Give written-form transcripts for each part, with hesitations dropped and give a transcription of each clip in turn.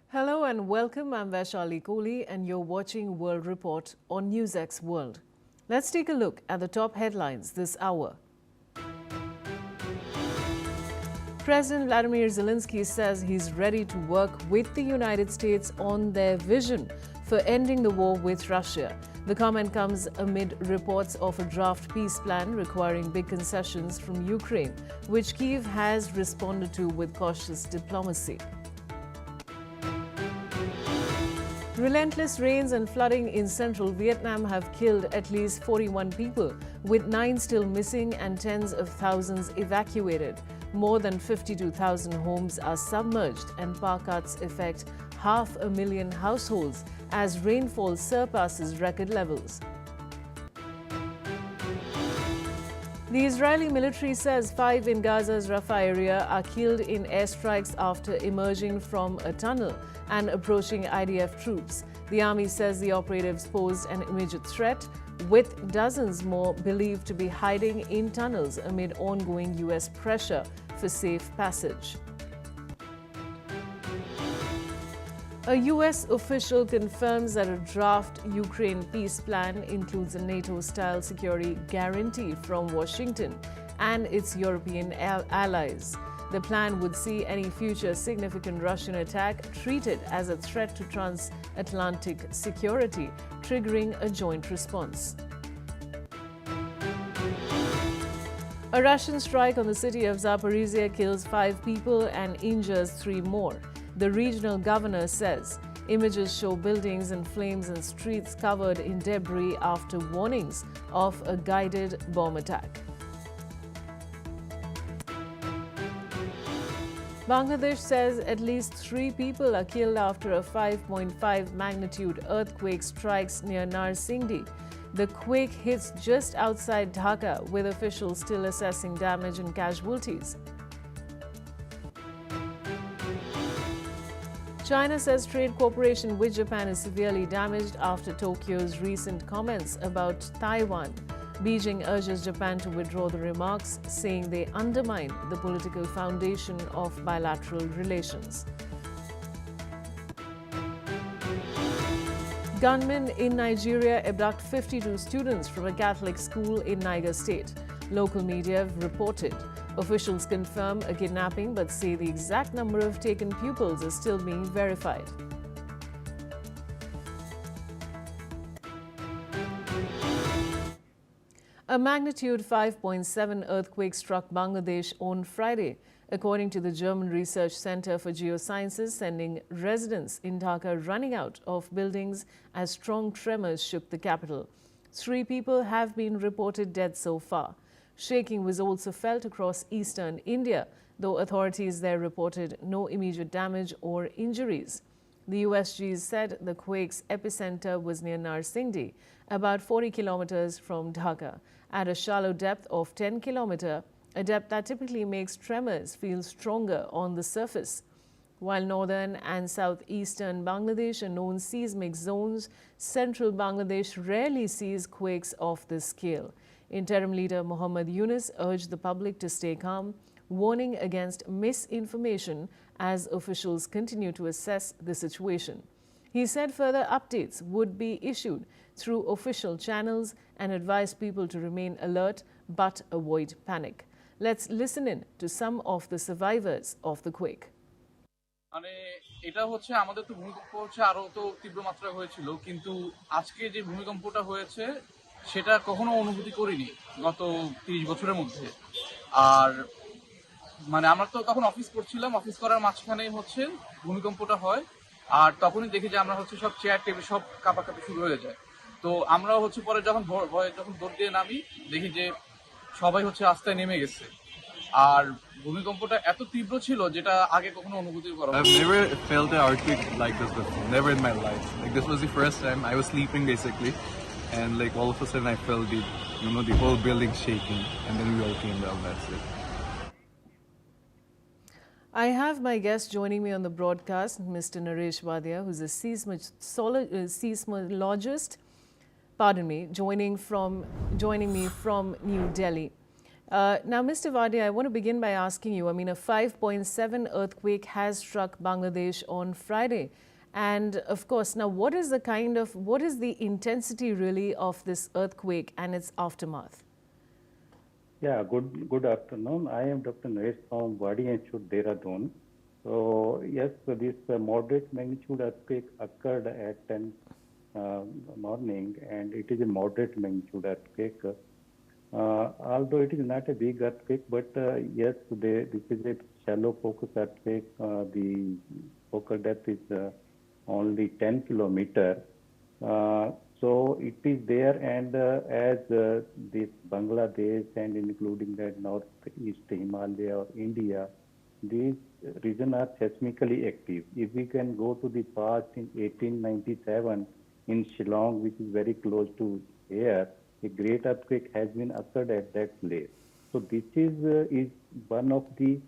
Hello and welcome. I'm Vaishali Kohli and you're watching World Report on NewsX World. Let's take a look at the top headlines this hour. President Vladimir Zelensky says he's ready to work with the United States on their vision for ending the war with Russia. The comment comes amid reports of a draft peace plan requiring big concessions from Ukraine, which Kyiv has responded to with cautious diplomacy. Relentless rains and flooding in central Vietnam have killed at least 41 people, with 9 still missing and tens of thousands evacuated. More than 52,000 homes are submerged and power cuts affect 500,000 households as rainfall surpasses record levels. The Israeli military says 5 in Gaza's Rafah area are killed in airstrikes after emerging from a tunnel and approaching IDF troops. The army says the operatives posed an immediate threat, with dozens more believed to be hiding in tunnels amid ongoing U.S. pressure for safe passage. A U.S. official confirms that a draft Ukraine peace plan includes a NATO-style security guarantee from Washington and its European allies. The plan would see any future significant Russian attack treated as a threat to transatlantic security, triggering a joint response. A Russian strike on the city of Zaporizhia kills 5 people and injures 3 more. The regional governor says images show buildings in flames and streets covered in debris after warnings of a guided bomb attack. Bangladesh says at least 3 people are killed after a 5.5 magnitude earthquake strikes near Narsingdi. The quake hits just outside Dhaka, with officials still assessing damage and casualties. China says trade cooperation with Japan is severely damaged after Tokyo's recent comments about Taiwan. Beijing urges Japan to withdraw the remarks, saying they undermine the political foundation of bilateral relations. Gunmen in Nigeria abduct 52 students from a Catholic school in Niger State. Local media have reported. Officials confirm a kidnapping but say the exact number of taken pupils is still being verified. A magnitude 5.7 earthquake struck Bangladesh on Friday, according to the German Research Center for Geosciences, sending residents in Dhaka running out of buildings as strong tremors shook the capital. 3 people have been reported dead so far. Shaking was also felt across eastern India, though authorities there reported no immediate damage or injuries. The USGs said the quake's epicenter was near Narsingdi, about 40 kilometers from Dhaka, at a shallow depth of 10 kilometers, a depth that typically makes tremors feel stronger on the surface. While northern and southeastern Bangladesh are known seismic zones, central Bangladesh rarely sees quakes of this scale. Interim leader Muhammad Yunus urged the public to stay calm, warning against misinformation as officials continue to assess the situation. He said further updates would be issued through official channels and advised people to remain alert but avoid panic. Let's listen in to some of the survivors of the quake. মানে এটা হচ্ছে আমাদের তো ভূমিকম্প হচ্ছে আরো তো তীব্র মাত্রায় হয়েছিল, কিন্তু আজকে যে ভূমিকম্পটা হয়েছে সেটা কখনো অনুভূতি করিনি গত 30 বছরের মধ্যে। আর মানে আমরা তো তখন অফিস করছিলাম, অফিস করার মাঝখানেই হচ্ছে ভূমিকম্পটা হয়, আর তখনই দেখি যে আমরা হচ্ছে সব চেয়ার টেবিল সব কাঁপাকাঁপি শুরু হয়ে যায়। তো আমরাও হচ্ছে পরে যখন দৌড় দিয়ে নামি দেখি যে সবাই হচ্ছে রাস্তায় নেমে গেছে। আর ভূমিকম্পটা এত তীব্র ছিল যেটা আগে কখনো অনুভূতি করা হয়নি। I've never felt an earthquake like this before. Never in my life. Like this was the first time. I was sleeping basically, and like all of a sudden I felt the whole building shaking, and then we all came down. That's it. I have my guest joining me on the broadcast, Mr. Naresh Wadia, who's a seismologist, joining me from New Delhi. Now, Mr. Vadia, I want to begin by asking you, I mean, a 5.7 earthquake has struck Bangladesh on Friday. And of course, now what is the intensity really of this earthquake and its aftermath? Yeah, good afternoon. I am Dr. Naresh from Wadi Institute, Dehradun. So yes, so this moderate magnitude earthquake occurred at 10 morning, and it is a moderate magnitude earthquake. Although it is not a big earthquake, but yes, this is a shallow focus earthquake. The focal depth is only 10 kilometer. So it is there, and as this Bangladesh and including that northeast Himalaya or India, these regions are seismically active. If we can go to the past in 1897 in Shillong, which is very close to here, a great earthquake has been occurred at that place. So this is one of the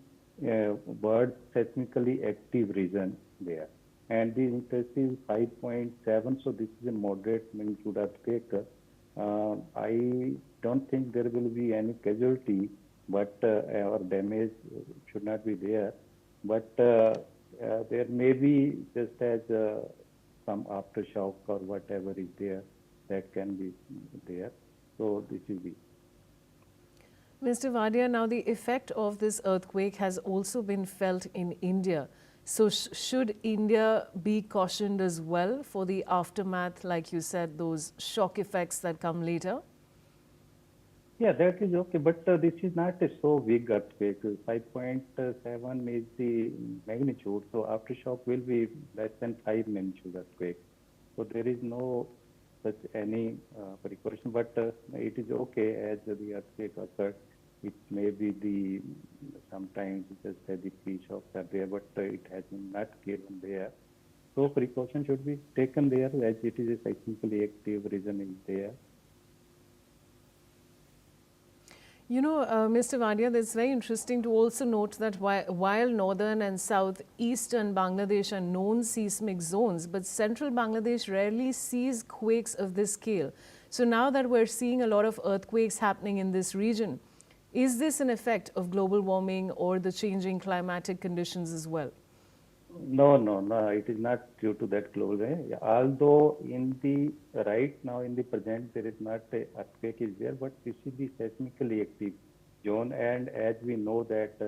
world's seismically active region there. And the intensity is 5.7, so this is a moderate magnitude earthquake. I don't think there will be any casualty, but or damage should not be there. But there may be just as some aftershock or whatever is there that can be there. So this is the. Mr. Vadia, now the effect of this earthquake has also been felt in India. So should India be cautioned as well for the aftermath, like you said, those shock effects that come later? Yeah, that is okay, but this is not a so big earthquake. 5.7 is the magnitude, so aftershock will be less than 5 magnitude earthquake. So there is no such any precaution, but it is okay as the earthquake occurred. It may be the sometimes just the pre-shocks are there, but it has been not given there. So precaution should be taken there as it is a seismically active region is there. You know, Mr. Vadia, it's very interesting to also note that while northern and southeastern Bangladesh are known seismic zones, but central Bangladesh rarely sees quakes of this scale. So now that we're seeing a lot of earthquakes happening in this region, is this an effect of global warming or the changing climatic conditions as well? No, it is not due to that global warming. Although in the right now in the present there is not a earthquake is there, but this is the seismically active zone, and as we know that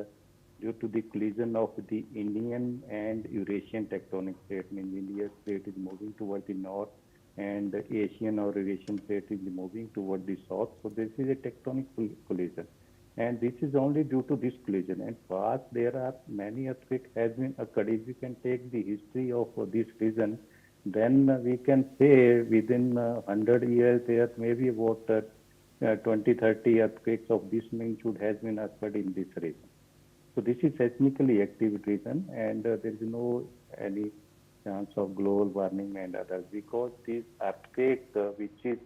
due to the collision of the Indian and Eurasian tectonic plate, means India's plate is moving toward the north, and the Asian or Eurasian plate is moving toward the south. So this is a tectonic collision. And this is only due to this collision. And past there are many earthquakes has been occurred. If we can take the history of this region, then we can say within 100 years there may be about 20, 30 earthquakes of this magnitude has been occurred in this region. So this is seismically active region, and there is no any chance of global warming and others, because this earthquake which is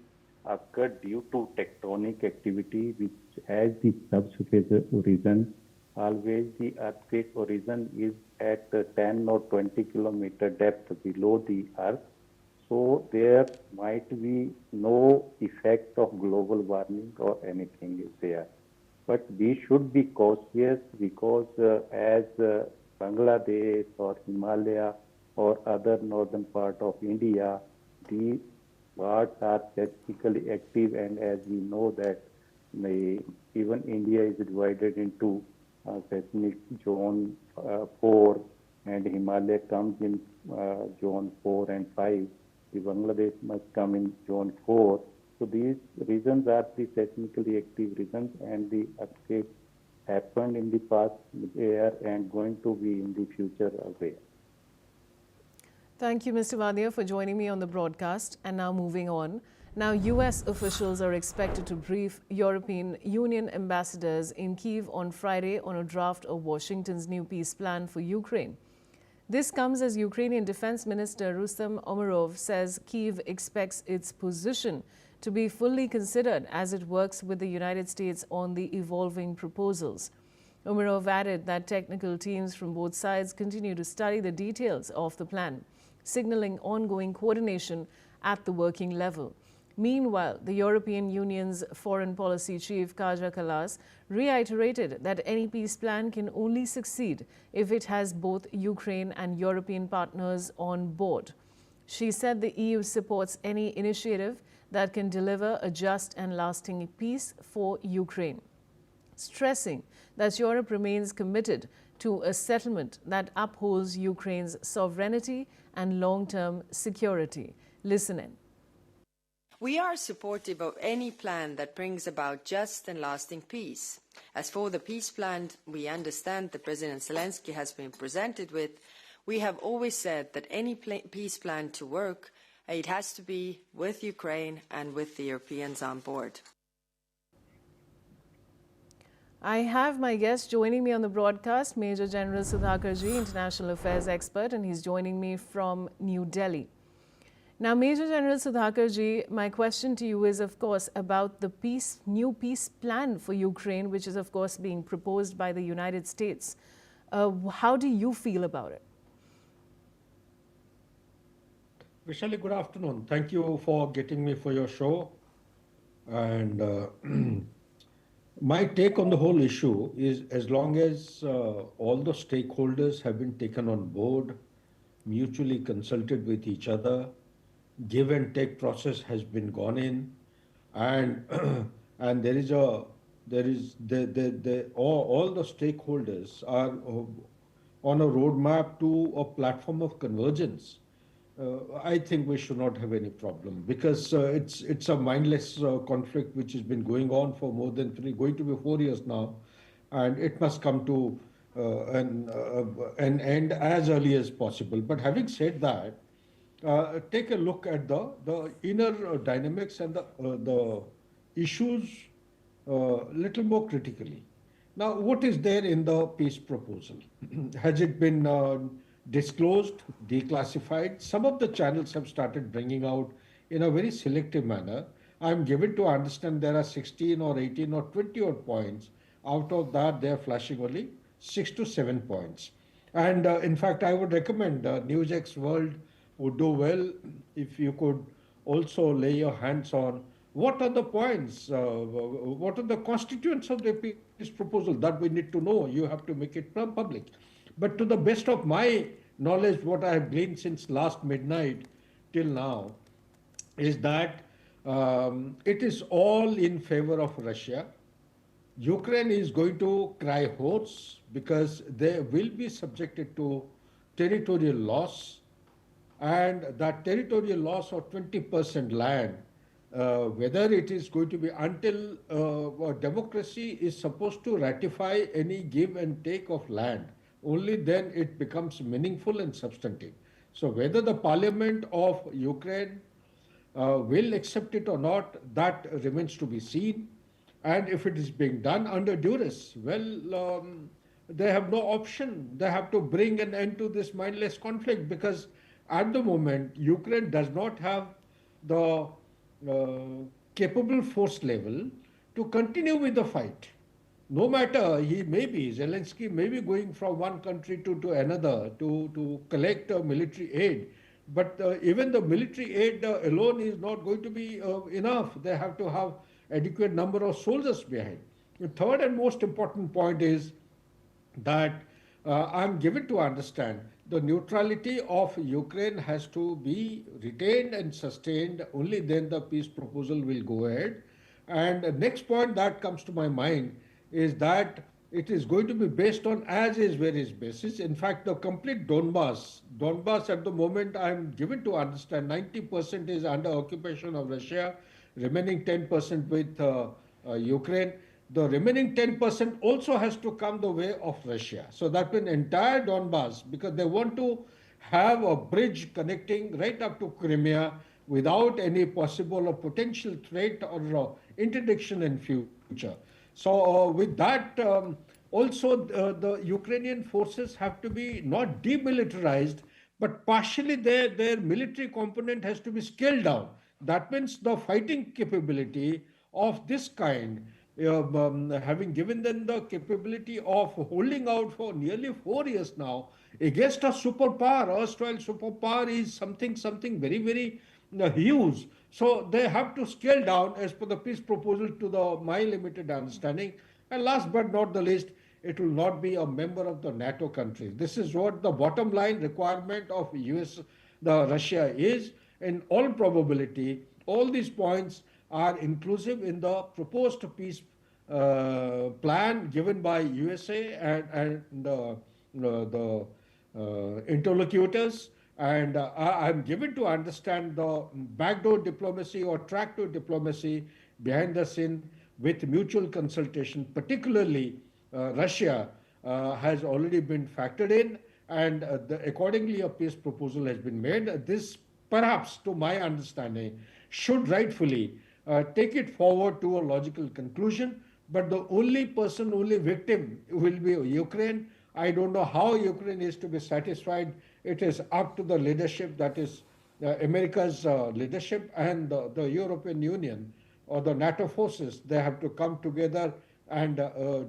occurred due to tectonic activity which has the subsurface origin. Always the earthquake origin is at 10 or 20 kilometer depth below the earth. So there might be no effect of global warming or anything is there. But we should be cautious, because as Bangladesh or Himalaya or other northern part of India, the parts are seismically active, and as we know that even India is divided into seismic zone 4, and Himalaya comes in zone 4 and 5. The Bangladesh must come in zone 4. So these regions are the seismically active regions, and the earthquake happened in the past there and going to be in the future as well. Thank you, Mr. Vadia, for joining me on the broadcast. And now moving on. Now, U.S. officials are expected to brief European Union ambassadors in Kyiv on Friday on a draft of Washington's new peace plan for Ukraine. This comes as Ukrainian Defense Minister Rustem Umerov says Kyiv expects its position to be fully considered as it works with the United States on the evolving proposals. Umerov added that technical teams from both sides continue to study the details of the plan, signaling ongoing coordination at the working level. Meanwhile, the European Union's foreign policy chief, Kaja Kallas, reiterated that any peace plan can only succeed if it has both Ukraine and European partners on board. She said the EU supports any initiative that can deliver a just and lasting peace for Ukraine, stressing that Europe remains committed to a settlement that upholds Ukraine's sovereignty and long-term security. Listen in. We are supportive of any plan that brings about just and lasting peace. As for the peace plan we understand that President Zelensky has been presented with, we have always said that any peace plan to work, it has to be with Ukraine and with the Europeans on board. I have my guest joining me on the broadcast, Major General Sudhakarji, International Affairs expert, and he's joining me from New Delhi. Now, Major General Sudhakarji, my question to you is, of course, about the new peace plan for Ukraine, which is, of course, being proposed by the United States. How do you feel about it? Vishali, good afternoon. Thank you for getting me for your show. And my take on the whole issue is, as long as all the stakeholders have been taken on board, mutually consulted with each other, give and take process has been gone in, and and all the stakeholders are on a roadmap to a platform of convergence. I think we should not have any problem, because it's a mindless conflict which has been going on for more than going to be 4 years now, and it must come to an end as early as possible. But having said that, take a look at the inner dynamics and the issues little more critically. Now, what is there in the peace proposal? Has it been disclosed, declassified? Some of the channels have started bringing out in a very selective manner. I'm given to understand there are 16 or 18 or 20 odd points. Out of that, they are flashing only 6 to 7 points. And in fact, I would recommend NewsX World would do well if you could also lay your hands on what are the points, what are the constituents of the peace proposal that we need to know. You have to make it public. But to the best of my knowledge, what I have gleaned since last midnight till now is that it is all in favor of Russia. Ukraine is going to cry hoarse because they will be subjected to territorial loss, and that territorial loss of 20% land, whether it is going to be until democracy is supposed to ratify any give and take of land, only then it becomes meaningful and substantive. So whether the parliament of Ukraine will accept it or not, that remains to be seen. And if it is being done under duress, well, they have no option. They have to bring an end to this mindless conflict, because at the moment, Ukraine does not have the capable force level to continue with the fight. No matter, Zelensky may be going from one country to another to collect military aid, but even the military aid alone is not going to be enough. They have to have adequate number of soldiers behind. The third and most important point is that I'm given to understand the neutrality of Ukraine has to be retained and sustained. Only then the peace proposal will go ahead. And the next point that comes to my mind is that it is going to be based on as is where is basis. In fact, the complete Donbass at the moment, I'm given to understand 90% is under occupation of Russia, remaining 10% with Ukraine. The remaining 10% also has to come the way of Russia. So that means entire Donbass, because they want to have a bridge connecting right up to Crimea without any possible or potential threat or interdiction in future. So with that, also the Ukrainian forces have to be not demilitarized, but partially their military component has to be scaled down. That means the fighting capability of this kind, having given them the capability of holding out for nearly 4 years now against a superpower, erstwhile superpower, is something very, very hues. So they have to scale down as per the peace proposal to my limited understanding. And last but not the least, it will not be a member of the NATO countries. This is what the bottom line requirement of Russia is. In all probability, all these points are inclusive in the proposed peace plan given by USA and the interlocutors. And I'm given to understand the backdoor diplomacy or tractor diplomacy behind the scene with mutual consultation, particularly Russia has already been factored in, and accordingly a peace proposal has been made. This, perhaps to my understanding, should rightfully take it forward to a logical conclusion. But the only victim will be Ukraine. I don't know how Ukraine is to be satisfied. It is up to the leadership, that is America's leadership and the European Union or the NATO forces. They have to come together and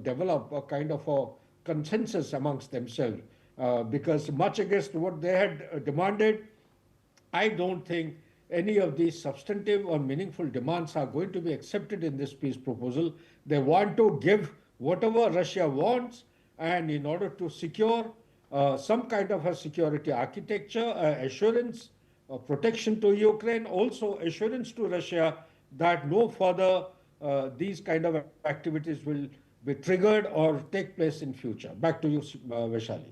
develop a kind of a consensus amongst themselves. Because much against what they had demanded, I don't think any of these substantive or meaningful demands are going to be accepted in this peace proposal. They want to give whatever Russia wants, and in order to secure some kind of a security architecture, assurance, protection to Ukraine, also assurance to Russia that no further these kind of activities will be triggered or take place in future. Back to you, Vaishali.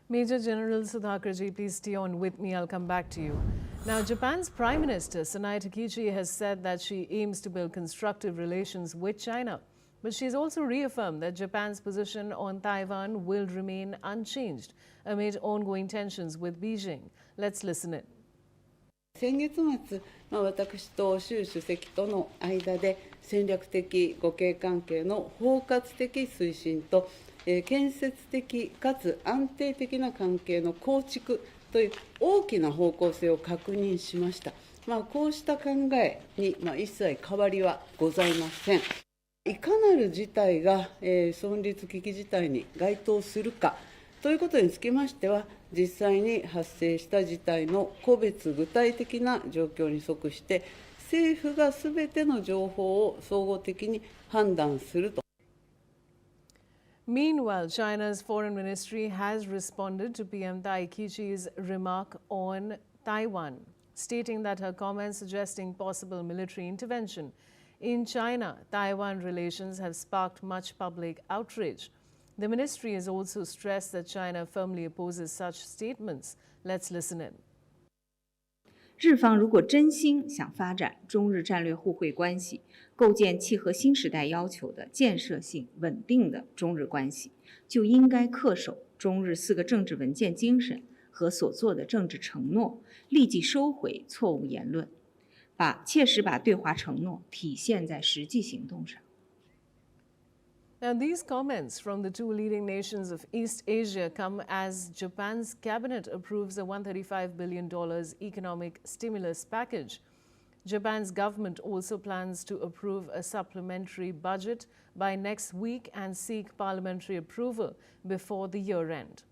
Major General Sudhakarji, please stay on with me. I'll come back to you. Now, Japan's Prime Minister Sanae Takichi has said that she aims to build constructive relations with China. But she's also reaffirmed that Japan's position on Taiwan will remain unchanged amid ongoing tensions with Beijing. Let's listen in. 先月末、私と習主席との間で戦略的互恵関係の包括的推進と、建設的かつ安定的な関係の構築という大きな方向性を確認しました。こうした考えに、一切変わりはございません。いかなる事態が、存立危機事態に該当するかということにつきましては、実際に発生した事態の個別具体的な状況に即して、政府がすべての情報を総合的に判断すると。Meanwhile, China's foreign ministry has responded to PM Taikichi's remark on Taiwan, stating that her comments suggesting possible military intervention in China-Taiwan relations have sparked much public outrage. The ministry has also stressed that China firmly opposes such statements. Let's listen in. 日方如果真心想发展中日战略互惠关系，构建契合新时代要求的建设性、稳定的中日关系，就应该恪守中日4个政治文件精神和所做的政治承诺，立即收回错误言论，切实把对华承诺体现在实际行动上。Now, these comments from the two leading nations of East Asia come as Japan's cabinet approves a $135 billion economic stimulus package. Japan's government also plans to approve a supplementary budget by next week and seek parliamentary approval before the year end.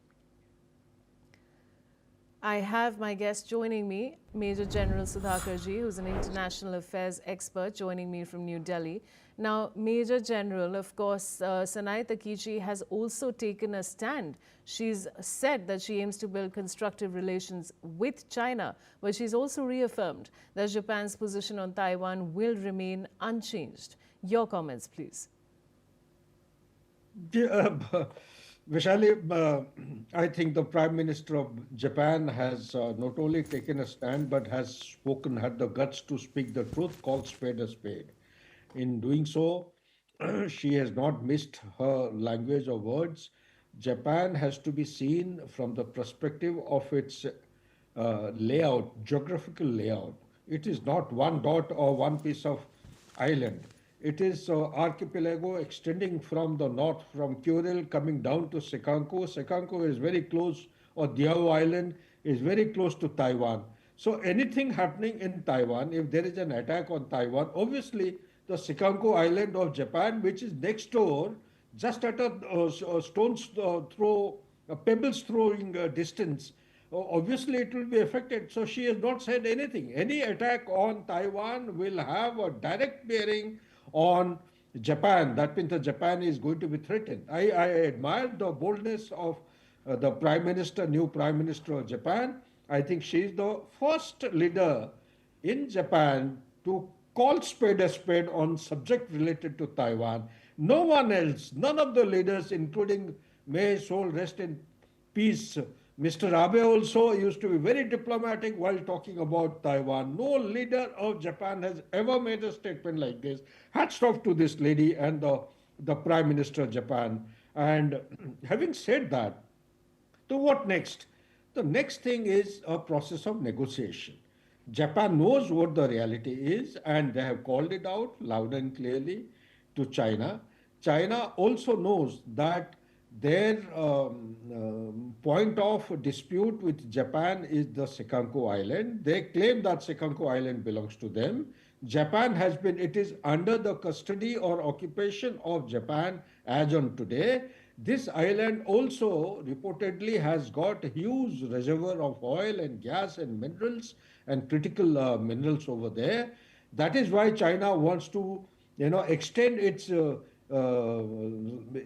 I have my guest joining me, Major General Sudhakarji, who's an international affairs expert, joining me from New Delhi. Now, Major General, of course, Sanae Takichi has also taken a stand. She's said that she aims to build constructive relations with China, but she's also reaffirmed that Japan's position on Taiwan will remain unchanged. Your comments, please. Vishali, I think the Prime Minister of Japan has not only taken a stand, but has had the guts to speak the truth, call spade a spade. In doing so, she has not missed her language or words. Japan has to be seen from the perspective of its layout, geographical layout. It is not one dot or one piece of island. It is archipelago extending from the north, from Kuril coming down to Senkaku. Senkaku is very close, or Diao Island is very close to Taiwan. So anything happening in Taiwan, if there is an attack on Taiwan, obviously the Senkaku Island of Japan, which is next door, just at a stone's throw, a pebble's throwing distance, obviously it will be affected. So she has not said anything. Any attack on Taiwan will have a direct bearing on Japan. That means that Japan is going to be threatened. I admire the boldness of the Prime Minister, new Prime Minister of Japan. I think she is the first leader in Japan to call spade a spade on subject related to Taiwan. No one else, none of the leaders, including may his soul rest in peace, Mr. Abe also used to be very diplomatic while talking about Taiwan. No leader of Japan has ever made a statement like this. Hats off to this lady and the Prime Minister of Japan. And having said that, so what next? The next thing is a process of negotiation. Japan knows what the reality is and they have called it out loud and clearly to China. China also knows that their point of dispute with Japan is the Senkaku Island. They claim that Senkaku Island belongs to them. Japan has been, it is under the custody or occupation of Japan as on today. This island also reportedly has got a huge reservoir of oil and gas and minerals and critical minerals over there. That is why China wants to, extend its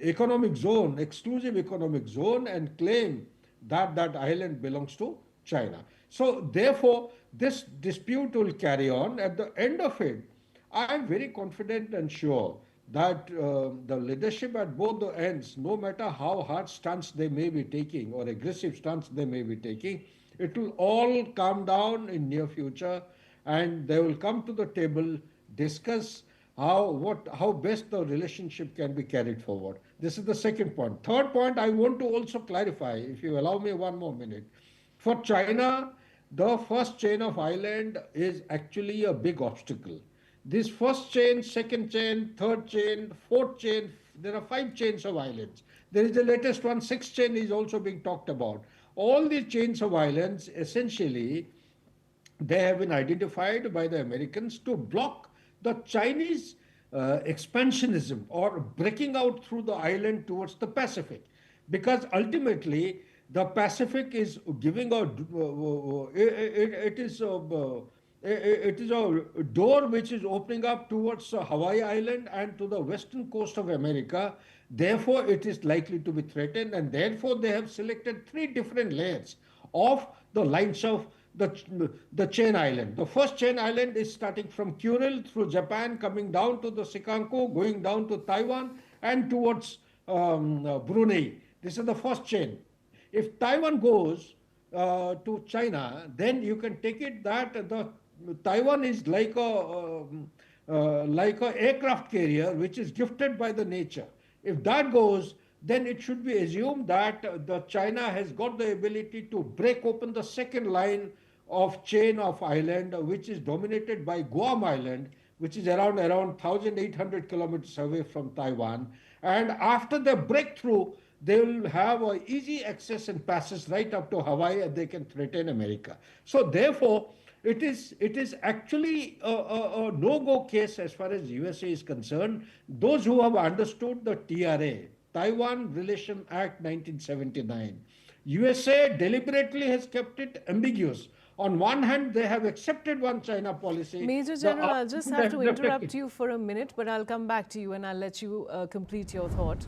economic zone, exclusive economic zone, and claim that that island belongs to China. So therefore, this dispute will carry on. At the end of it, I am very confident and sure that the leadership at both the ends, no matter how hard stance they may be taking or aggressive stance they may be taking, it will all calm down in near future and they will come to the table, discuss how best the relationship can be carried forward. This is the second point. Third point, I want to also clarify, if you allow me one more minute. For China, the first chain of island is actually a big obstacle. This first chain, second chain, third chain, fourth chain, there are 5 chains of islands. There is the latest one, 6th chain is also being talked about. All these chains of islands, essentially, they have been identified by the Americans to block the Chinese expansionism or breaking out through the island towards the Pacific. Because ultimately, the Pacific is giving a, it is a door which is opening up towards Hawaii Island and to the western coast of America. Therefore, it is likely to be threatened, and therefore they have selected 3 different layers of the lines of the chain island. The first chain island is starting from Kuril through Japan, coming down to the Senkaku, going down to Taiwan and towards Brunei. This is the first chain. If Taiwan goes to China, then you can take it that the Taiwan is like a aircraft carrier which is gifted by the nature. If that goes, then it should be assumed that the China has got the ability to break open the second line of chain of island, which is dominated by Guam Island, which is around 1,800 kilometers away from Taiwan. And after the breakthrough, they will have easy access and passes right up to Hawaii, and they can threaten America. So therefore, it is actually a no-go case as far as USA is concerned. Those who have understood the TRA, Taiwan Relation Act 1979, USA deliberately has kept it ambiguous. On one hand, they have accepted one China policy. Major General, I'll just have to interrupt you for a minute, but I'll come back to you and I'll let you complete your thought.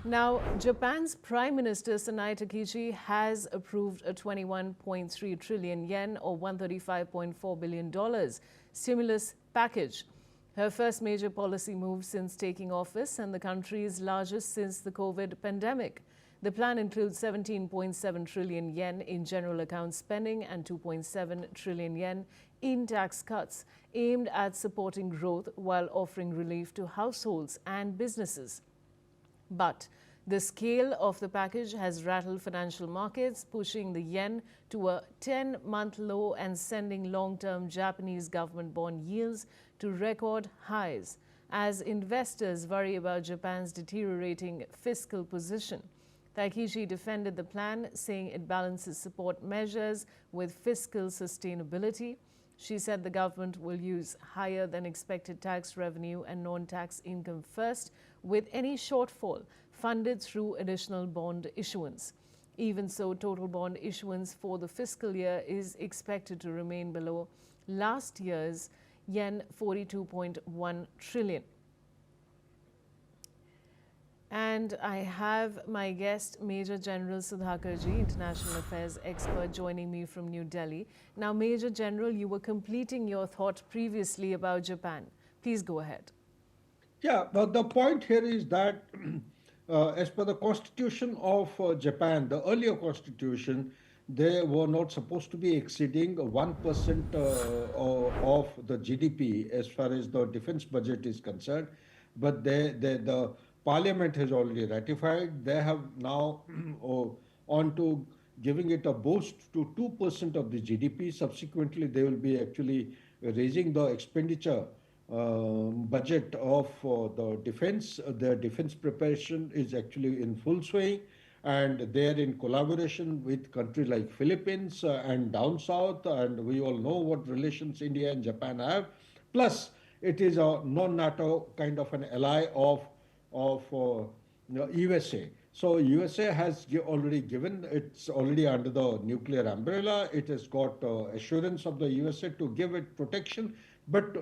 Now, Japan's Prime Minister Sanae Takichi has approved a 21.3 trillion yen or $135.4 billion stimulus package. Her first major policy move since taking office and the country's largest since the COVID pandemic. The plan includes 17.7 trillion yen in general account spending and 2.7 trillion yen in tax cuts aimed at supporting growth while offering relief to households and businesses. But the scale of the package has rattled financial markets, pushing the yen to a 10-month low and sending long-term Japanese government bond yields to record highs as investors worry about Japan's deteriorating fiscal position. Takichi defended the plan, saying it balances support measures with fiscal sustainability. She said the government will use higher than expected tax revenue and non-tax income first, with any shortfall funded through additional bond issuance. Even so, total bond issuance for the fiscal year is expected to remain below last year's yen 42.1 trillion. And I have my guest, Major General Sudhakarji, International Affairs expert, joining me from New Delhi. Now, Major General, you were completing your thought previously about Japan. Please go ahead. Yeah, but the point here is that as per the constitution of Japan, the earlier constitution, they were not supposed to be exceeding 1% of the GDP as far as the defense budget is concerned. But the parliament has already ratified. They have now on to giving it a boost to 2% of the GDP. Subsequently, they will be actually raising the expenditure budget of the defense. The defense preparation is actually in full swing, and they're in collaboration with countries like Philippines and down south, and we all know what relations India and Japan have. Plus, it is a non-NATO kind of an ally of USA. So USA has already given, it's already under the nuclear umbrella. It has got assurance of the USA to give it protection. But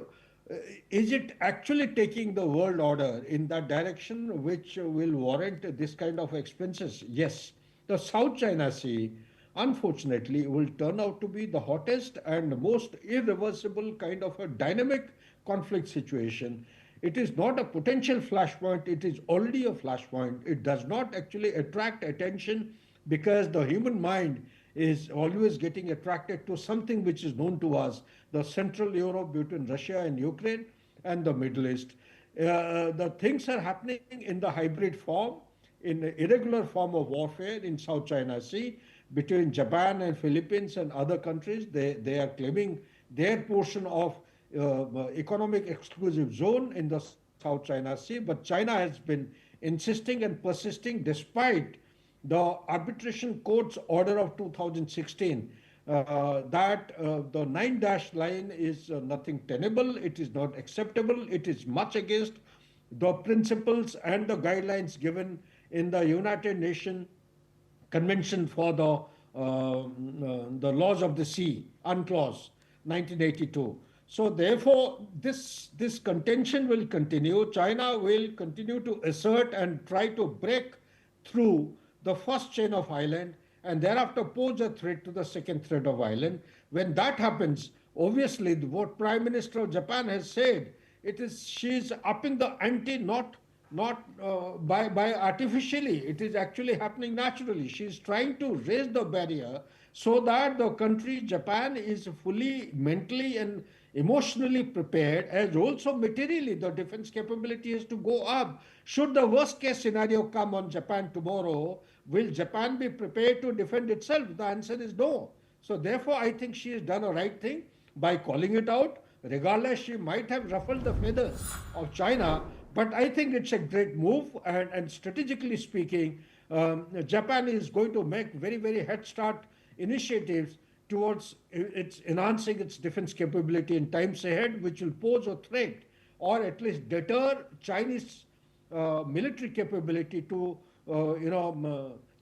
is it actually taking the world order in that direction which will warrant this kind of expenses? Yes. The South China Sea, unfortunately, will turn out to be the hottest and most irreversible kind of a dynamic conflict situation. It is not a potential flashpoint, it is already a flashpoint. It does not actually attract attention because the human mind is always getting attracted to something which is known to us, the Central Europe between Russia and Ukraine and the Middle East. The things are happening in the hybrid form, in the irregular form of warfare in South China Sea between Japan and Philippines and other countries. They are claiming their portion of economic exclusive zone in the South China Sea, but China has been insisting and persisting despite the arbitration court's order of 2016 that the 9-dash line is nothing tenable, it is not acceptable, it is much against the principles and the guidelines given in the United Nations Convention for the Laws of the Sea, UNCLOS, 1982. So therefore, this contention will continue. China will continue to assert and try to break through the first chain of island and thereafter pose a threat to the second threat of island. When that happens, obviously what Prime Minister of Japan has said, she's upping the ante not by artificially. It is actually happening naturally. She's trying to raise the barrier so that the country, Japan, is fully mentally and emotionally prepared, as also materially the defense capability is to go up. Should the worst case scenario come on Japan tomorrow, will Japan be prepared to defend itself? The answer is no. So therefore, I think she has done a right thing by calling it out. Regardless, she might have ruffled the feathers of China, but I think it's a great move, and strategically speaking, Japan is going to make very, very head start initiatives towards enhancing its defense capability in times ahead, which will pose a threat or at least deter Chinese military capability to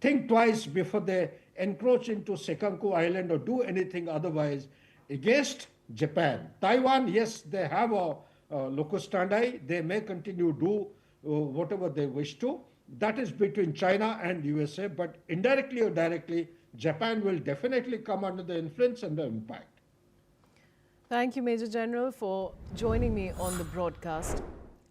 think twice before they encroach into Senkaku Island or do anything otherwise against Japan. Taiwan, yes, they have a locus standi. They may continue to do whatever they wish to. That is between China and USA, but indirectly or directly, Japan will definitely come under the influence and the impact. Thank you, Major General, for joining me on the broadcast.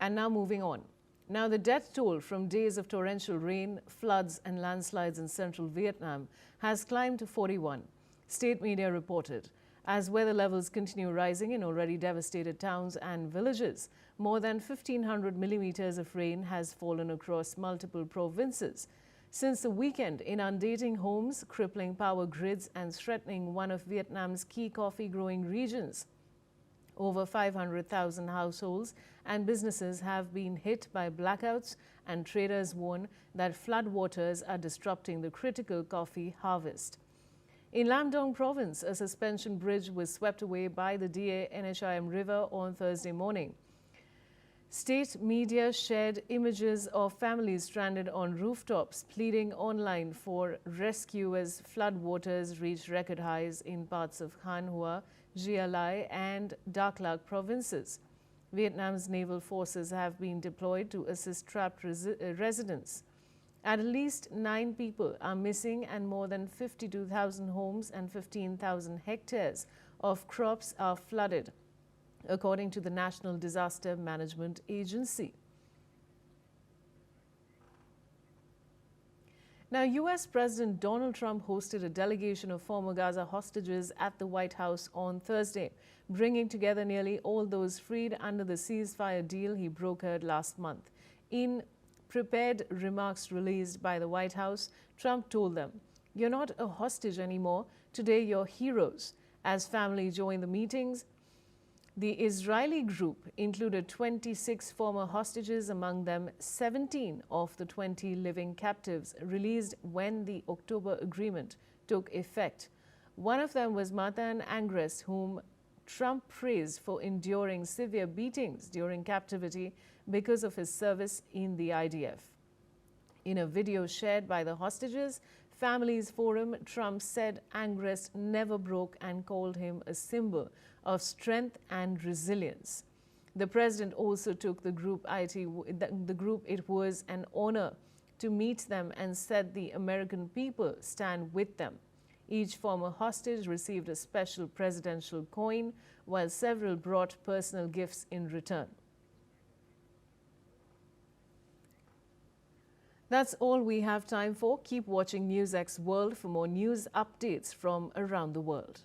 And now moving on. Now, the death toll from days of torrential rain, floods and landslides in central Vietnam has climbed to 41, state media reported. As weather levels continue rising in already devastated towns and villages, more than 1,500 millimeters of rain has fallen across multiple provinces. Since the weekend, inundating homes, crippling power grids and threatening one of Vietnam's key coffee-growing regions. Over 500,000 households and businesses have been hit by blackouts, and traders warn that floodwaters are disrupting the critical coffee harvest. In Lam Dong province, a suspension bridge was swept away by the Da NHIM River on Thursday morning. State media shared images of families stranded on rooftops, pleading online for rescue as floodwaters reached record highs in parts of Han Hoa, Gia Lai and Dak Lak provinces. Vietnam's naval forces have been deployed to assist trapped residents. At least 9 people are missing and more than 52,000 homes and 15,000 hectares of crops are flooded, according to the National Disaster Management Agency. Now, U.S. President Donald Trump hosted a delegation of former Gaza hostages at the White House on Thursday, bringing together nearly all those freed under the ceasefire deal he brokered last month. In prepared remarks released by the White House, Trump told them, "You're not a hostage anymore. Today, you're heroes." As family joined the meetings, the Israeli group included 26 former hostages, among them 17 of the 20 living captives released when the October agreement took effect. One of them was Matan Angrest, whom Trump praised for enduring severe beatings during captivity because of his service in the IDF. In a video shared by the hostages Families Forum, Trump said Angrest never broke and called him a symbol of strength and resilience. The president also took the group it was an honor to meet them and said the American people stand with them. Each former hostage received a special presidential coin, while several brought personal gifts in return. That's all we have time for. Keep watching NewsX World for more news updates from around the world.